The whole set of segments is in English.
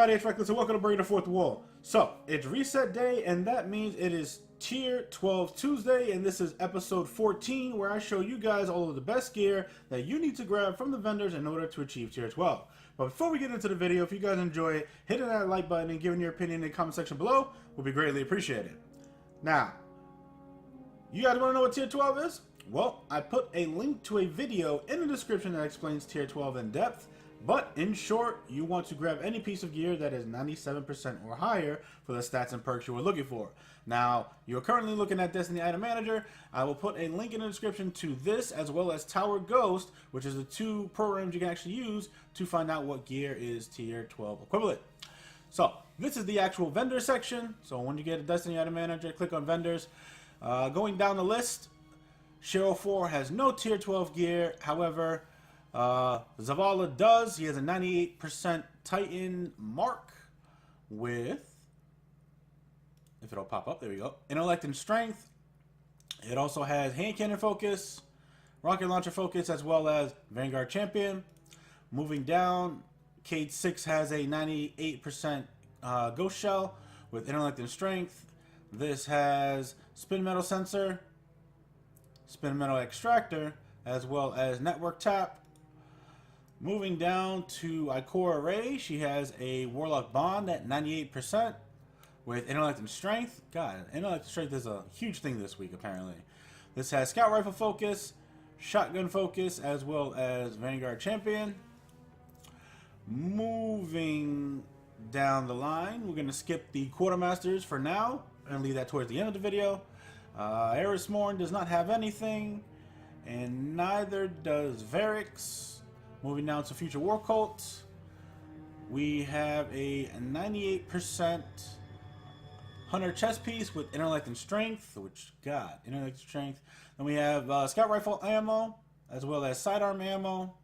everybody, it's Reckless and welcome to Breaking the Fourth Wall. So, it's reset day and that means it is Tier 12 Tuesday and this is episode 14 where I show you guys all of the best gear that you need to grab from the vendors in order to achieve Tier 12. But before we get into the video, if you guys enjoy it, hitting that like button and giving your opinion in the comment section below will be greatly appreciated. Now, you guys want to know what Tier 12 is? Well, I put a link to a video in the description that explains Tier 12 in depth. But in short, you want to grab any piece of gear that is 97% or higher for the stats and perks you are looking for. Now, you're currently looking at this in the item manager. I will put a link in the description to this as well as Tower Ghost, which is the two programs you can actually use to find out what gear is Tier 12 equivalent. So, this is the actual vendor section. So when you get a Destiny item manager, click on vendors. Going down the list, Shiro 4 has no Tier 12 gear. However, Zavala does. He has a 98% Titan mark with, if it'll pop up, there we go, intellect and strength. It also has hand cannon focus, rocket launcher focus, as well as Vanguard champion. Moving down, Cade 6 has a 98% ghost shell with intellect and strength. This has spin metal sensor, spin metal extractor, as well as network tap. Moving down to Ikora Ray, she has a Warlock Bond at 98% with intellect and strength. God, intellect and strength is a huge thing this week, apparently. This has Scout Rifle focus, Shotgun focus, as well as Vanguard Champion. Moving down the line, we're going to skip the Quartermasters for now and leave that towards the end of the video. Eris Morn does not have anything, and neither does Varix. Moving down to Future War Cult, we have a 98% Hunter chest piece with intellect and strength, which, God, intellect and strength. Then we have Scout Rifle ammo, as well as sidearm ammo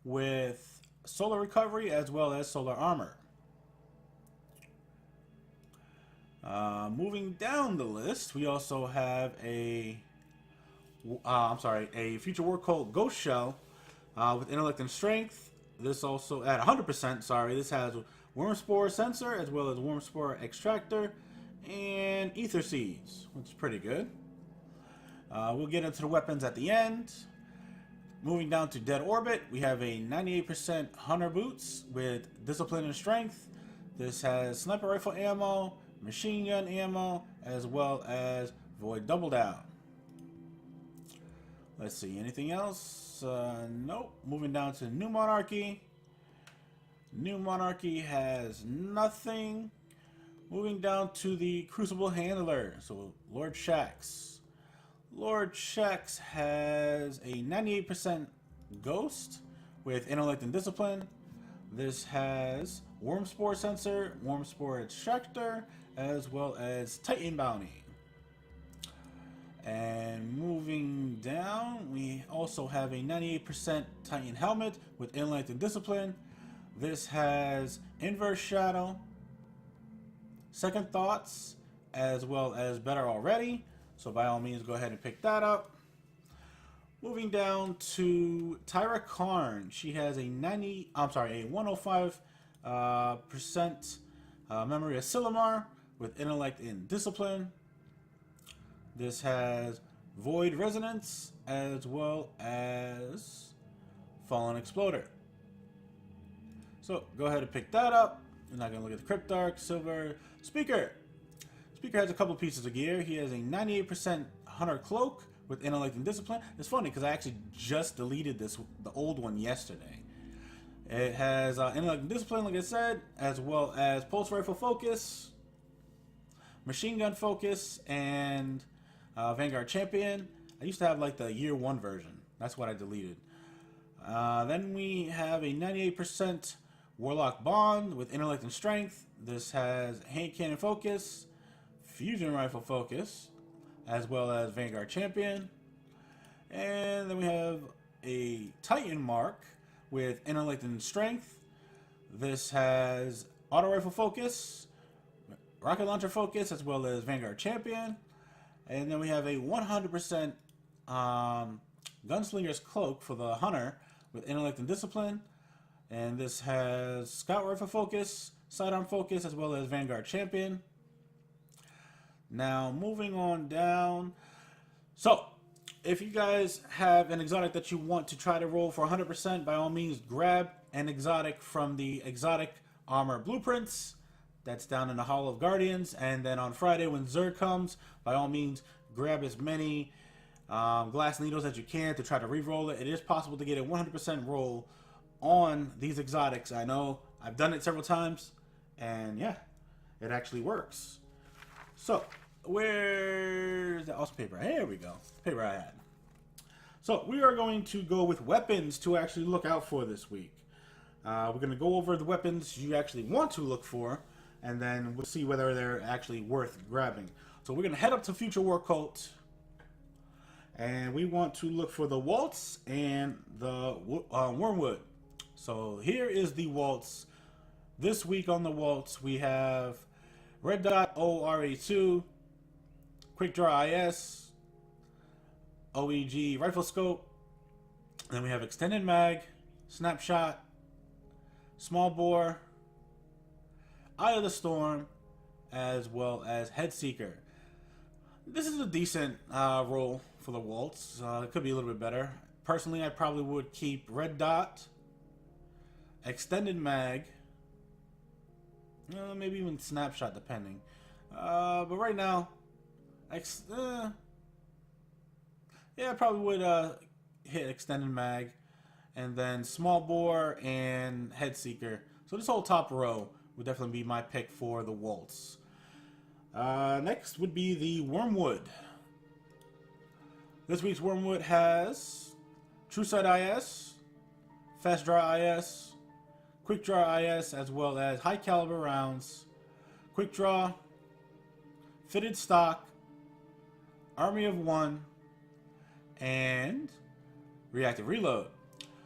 with solar recovery, as well as solar armor. Moving down the list, we also have a Future War Cult Ghost Shell. With intellect and strength, this also at 100%. Sorry, this has worm spore sensor as well as worm spore extractor and ether seeds, which is pretty good. We'll get into the weapons at the end. Moving down to Dead Orbit, we have a 98% Hunter boots with discipline and strength. This has sniper rifle ammo, machine gun ammo, as well as void double down. Let's see, anything else? Nope. Moving down to New Monarchy. New Monarchy has nothing. Moving down to the Crucible Handler. So Lord Shax. Lord Shax has a 98% Ghost with intellect and discipline. This has Worm Spore sensor, Worm Spore extractor, as well as Titan bounty. And moving down, we also have a 98% Titan helmet with intellect and discipline. This has Inverse Shadow, Second Thoughts, as well as Better Already. So by all means, go ahead and pick that up. Moving down to Tyra Karn, she has a 105% memory of Silumar with intellect and discipline. This has Void Resonance as well as Fallen Exploder. So go ahead and pick that up. We're not going to look at the Cryptarch, Silver. Speaker. Speaker has a couple pieces of gear. He has a 98% Hunter Cloak with intellect and discipline. It's funny because I actually just deleted the old one yesterday. It has intellect and discipline, like I said, as well as Pulse Rifle focus, machine gun focus, and Vanguard champion. I used to have like the year 1 version. That's what I deleted. Then we have a 98% Warlock Bond with intellect and strength. This has hand cannon focus, fusion rifle focus, as well as Vanguard champion. And then we have a Titan mark with intellect and strength. This has auto rifle focus, rocket launcher focus, as well as Vanguard champion. And then we have a 100% Gunslinger's Cloak for the Hunter with intellect and discipline. And this has Scout Rifle focus, Sidearm Focus, as well as Vanguard Champion. Now, moving on down. So, if you guys have an exotic that you want to try to roll for 100%, by all means, grab an exotic from the Exotic Armor Blueprints. That's down in the Hall of Guardians. And then on Friday, when Xur comes, by all means, grab as many glass needles as you can to try to re-roll it. It is possible to get a 100% roll on these exotics. I know I've done it several times, and yeah, it actually works. So, where's the awesome paper? Here we go. Paper I had. So, we are going to go with weapons to actually look out for this week. We're going to go over the weapons you actually want to look for, and then we'll see whether they're actually worth grabbing. So, we're going to head up to Future War Cult, and we want to look for the Waltz and the Wormwood. So, here is the Waltz. This week on the Waltz, we have Red Dot ORA2, Quick Draw IS, OEG Rifle Scope, then we have Extended Mag, Snapshot, Small Bore, Eye of the Storm, as well as Head Seeker. This is a decent roll for the Waltz. It could be a little bit better. Personally, I probably would keep Red Dot, Extended Mag, maybe even Snapshot, depending. But right now, yeah, I probably would hit Extended Mag, and then Small Bore and Head Seeker. So this whole top row would definitely be my pick for the Waltz. Next would be the Wormwood. This week's Wormwood has True Sight IS, Fast Draw IS, Quick Draw IS, as well as high caliber rounds, Quick Draw, Fitted Stock, Army of One, and Reactive Reload.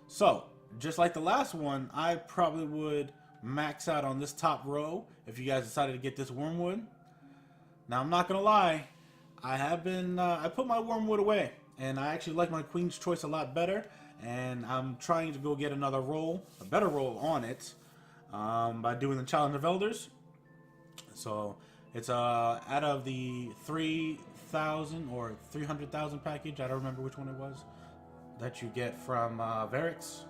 So, just like the last one, I probably would max out on this top row if you guys decided to get this Wormwood. Now, I'm not going to lie, I have been, I put my Wormwood away, and I actually like my Queen's Choice a lot better, and I'm trying to go get another roll, a better roll on it, by doing the Challenge of Elders. So, it's out of the 3,000 or 300,000 package, I don't remember which one it was, that you get from Varix.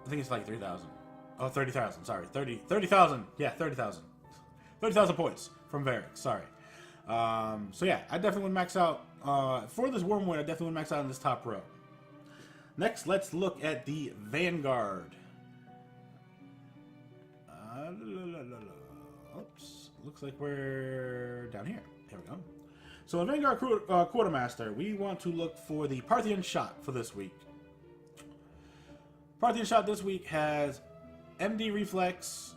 I think it's like 3,000. Oh, 30,000, sorry. 30,000. Yeah, 30,000. 30,000 points from Varix, sorry. So yeah, I definitely would max out, for this Wormwood, I definitely would max out on this top row. Next, let's look at the Vanguard. Oops, looks like we're down here. Here we go. So in Vanguard Quartermaster, we want to look for the Parthian Shot for this week. Parthian Shot this week has MD Reflex,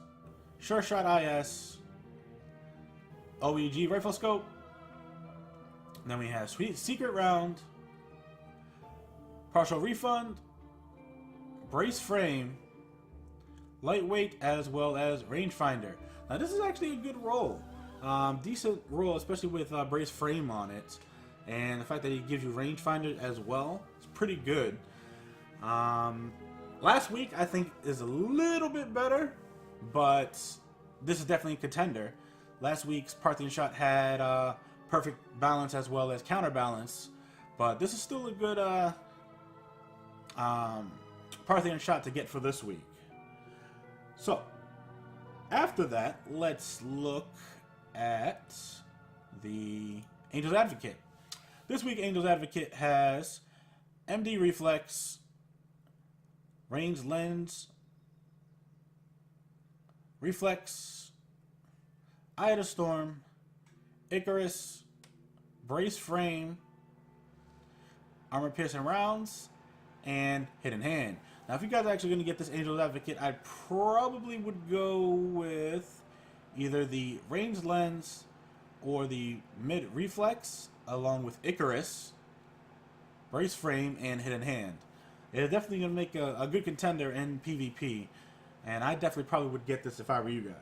Sure Shot IS, OEG Rifle Scope. And then we have Secret Round, Partial Refund, Brace Frame, Lightweight, as well as Rangefinder. Now this is actually a good roll. Decent roll, especially with Brace Frame on it. And the fact that it gives you Rangefinder as well, it's pretty good. Last week, I think, is a little bit better, but this is definitely a contender. Last week's Parthian Shot had perfect balance as well as counterbalance, but this is still a good Parthian Shot to get for this week. So, after that, let's look at the Angel's Advocate. This week, Angel's Advocate has MD Reflex, Range Lens, Reflex, Eye of the Storm, Icarus, Brace Frame, Armor Piercing Rounds, and Hidden Hand. Now, if you guys are actually going to get this Angel's Advocate, I probably would go with either the Range Lens or the Mid Reflex, along with Icarus, Brace Frame, and Hidden Hand. It's definitely going to make a good contender in PvP, and I definitely probably would get this if I were you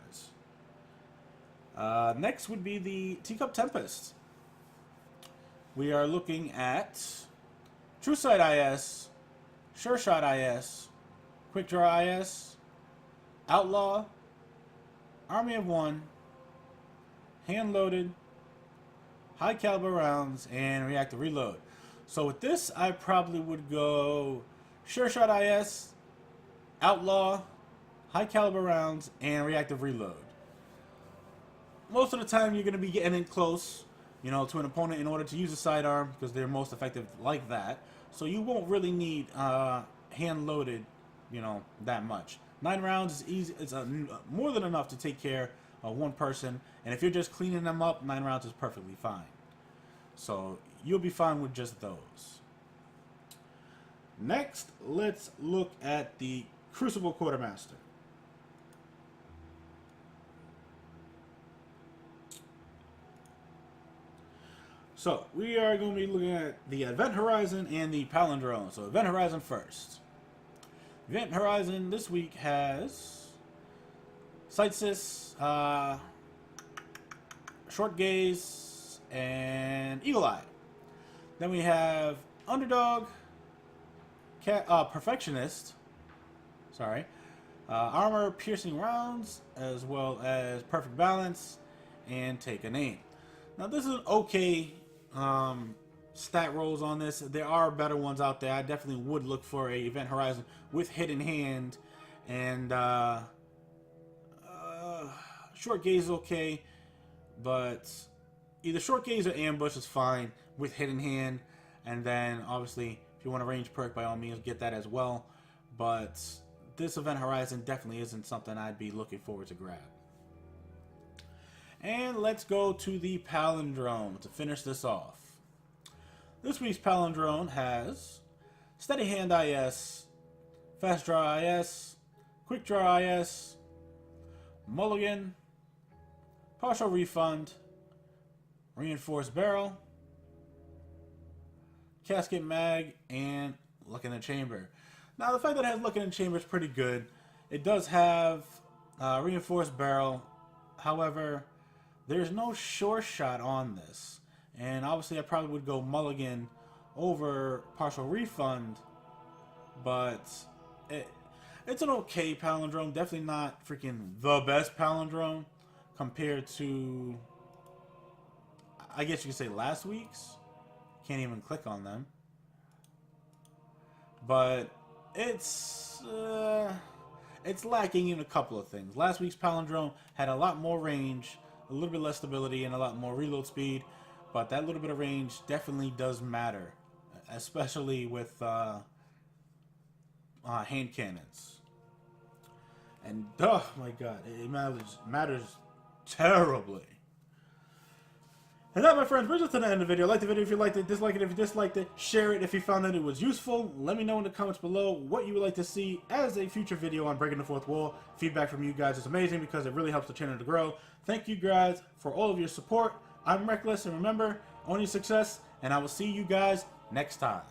guys. Next would be the Teacup Tempest. We are looking at True Sight IS, Sure Shot IS, Quick Draw IS, Outlaw, Army of One, hand-loaded, high-caliber rounds, and reactive reload. So with this, I probably would go Sure Shot IS, Outlaw, high-caliber rounds, and reactive reload. Most of the time, you're going to be getting in close, you know, to an opponent in order to use a sidearm because they're most effective like that. So you won't really need hand-loaded, you know, that much. 9 rounds is easy. It's more than enough to take care of one person. And if you're just cleaning them up, 9 rounds is perfectly fine. So you'll be fine with just those. Next, let's look at the Crucible Quartermaster. So we are going to be looking at the Event Horizon and the Palindrome. So Event Horizon first. Event Horizon this week has Sightsys, Short Gaze, and Eagle Eye. Then we have Underdog, Perfectionist, Armor Piercing Rounds, as well as Perfect Balance, and Take a Name. Now this is an okay stat rolls on this. There are better ones out there. I definitely would look for a Event Horizon with Hidden Hand, and Short Gaze is okay, but either Short Gaze or Ambush is fine with Hidden Hand. And then obviously if you want a range perk, by all means get that as well, but this Event Horizon definitely isn't something I'd be looking forward to grab. And let's go to the Palindrome to finish this off. This week's Palindrome has Steady Hand IS, Fast Draw IS, Quick Draw IS, Mulligan, Partial Refund, Reinforced Barrel, Casket Mag, and Luck in the Chamber. Now the fact that it has Luck in the Chamber is pretty good. It does have Reinforced Barrel, however, there's no Sure Shot on this. And obviously I probably would go Mulligan over Partial Refund, but it's an okay Palindrome. Definitely not freaking the best Palindrome compared to, I guess you could say, last week's. Can't even click on them. But it's lacking in a couple of things. Last week's Palindrome had a lot more range, a little bit less stability, and a lot more reload speed. But that little bit of range definitely does matter, especially with hand cannons. And oh my god, it matters terribly. And that, my friends, brings us to the end of the video. Like the video if you liked it, dislike it if you disliked it, share it if you found that it was useful. Let me know in the comments below what you would like to see as a future video on Breaking the Fourth Wall. Feedback from you guys is amazing because it really helps the channel to grow. Thank you guys for all of your support. I'm Reckless, and remember, own your success, and I will see you guys next time.